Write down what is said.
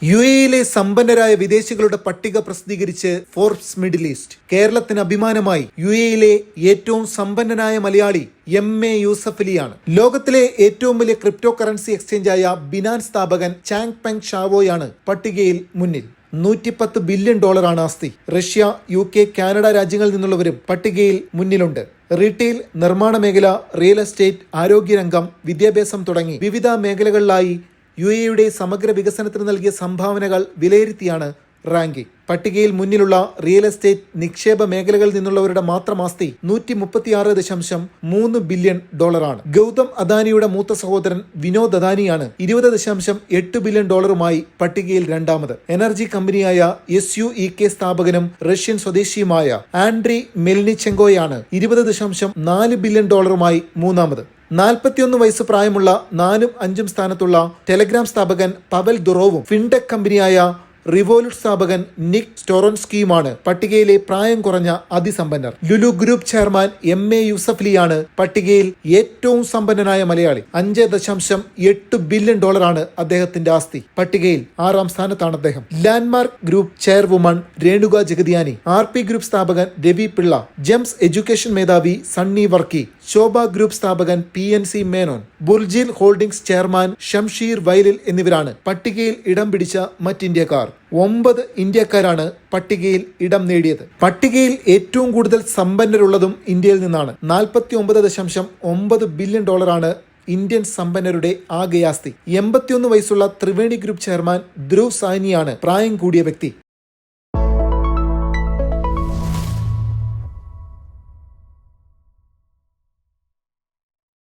യുഎഇയിലെ സമ്പന്നരായ വിദേശികളുടെ പട്ടിക പ്രസിദ്ധീകരിച്ച് ഫോർബ്സ് മിഡിൽ ഈസ്റ്റ്. കേരളത്തിന് അഭിമാനമായി യുഎഇയിലെ ഏറ്റവും സമ്പന്നനായ മലയാളി എം.എ. യൂസഫലിയാണ്. ലോകത്തിലെ ഏറ്റവും വലിയ ക്രിപ്റ്റോ കറൻസി എക്സ്ചേഞ്ചായ ബിനാൻസ് സ്ഥാപകൻ ചാങ്പെങ് ഷാവോയാണ് പട്ടികയിൽ മുന്നിൽ. $110 ബില്യൺ ആസ്തി. റഷ്യ, UK, കാനഡ രാജ്യങ്ങളിൽ നിന്നുള്ളവരും പട്ടികയിൽ മുന്നിലുണ്ട്. റീറ്റെയിൽ, നിർമ്മാണ മേഖല, റിയൽ എസ്റ്റേറ്റ്, ആരോഗ്യരംഗം, വിദ്യാഭ്യാസം തുടങ്ങി വിവിധ മേഖലകളിലായി യുഎഇയുടെ സമഗ്ര വികസനത്തിന് നൽകിയ സംഭാവനകൾ വിലയിരുത്തിയാണ് റാങ്കിംഗ്. പട്ടികയിൽ മുന്നിലുള്ള റിയൽ എസ്റ്റേറ്റ്, നിക്ഷേപ മേഖലകളിൽ നിന്നുള്ളവരുടെ മാത്രം ആസ്തി $136.3 ബില്യൺ ആണ്. ഗൗതം അദാനിയുടെ മൂത്ത സഹോദരൻ വിനോദ് അദാനിയാണ് $20.8 ബില്യൺ പട്ടികയിൽ രണ്ടാമത്. എനർജി കമ്പനിയായ SUEK സ്ഥാപകനും റഷ്യൻ സ്വദേശിയുമായ ആൻഡ്രി മെൽനിച്ചെങ്കോയാണ് $20.4 ബില്യൺ മൂന്നാമത്. 41 വയസ്സ് പ്രായമുള്ള 4ഉം 5ഉം സ്ഥാനത്തുള്ള ടെലഗ്രാം സ്ഥാപകൻ പവൽ ദുറോവും ഫിൻടെക് കമ്പനിയായ റിവോലുട്ട് സ്ഥാപകൻ നിക് സ്റ്റോറൻസ്കിയുമാണ് പട്ടികയിലെ പ്രായം കുറഞ്ഞ അതിസമ്പന്നർ. Lulu group chairman M A. യൂസഫലിയാണ് പട്ടികയിൽ ഏറ്റവും സമ്പന്നനായ മലയാളി. $5.8 ബില്യൺ അദ്ദേഹത്തിന്റെ ആസ്തി. പട്ടികയിൽ 6ാം സ്ഥാനത്താണ് അദ്ദേഹം. Landmark group chairwoman Renuka Jagtiani, RP group സ്ഥാപകൻ രവി പിള്ള, ജെംസ് എഡ്യൂക്കേഷൻ മേധാവി സണ്ണി വർക്കി, ശോഭ ഗ്രൂപ്പ് സ്ഥാപകൻ PNC Menon, Burjeel holdings chairman Shamsheer Vayalil എന്നിവരാണ് പട്ടികയിൽ ഇടം പിടിച്ച മറ്റിന്ത്യക്കാർ. 9 ഇന്ത്യക്കാരാണ് പട്ടികയിൽ ഇടം നേടിയത്. പട്ടികയിൽ ഏറ്റവും കൂടുതൽ സമ്പന്നരുള്ളതും ഇന്ത്യയിൽ നിന്നാണ്. $49.9 ബില്യൺ ഇന്ത്യൻ സമ്പന്നരുടെ ആകെ ആസ്തി. 81 വയസ്സുള്ള ത്രിവേണി ഗ്രൂപ്പ് ചെയർമാൻ ധ്രുവ് സാഹ്നിയാണ് പ്രായം കൂടിയ വ്യക്തി.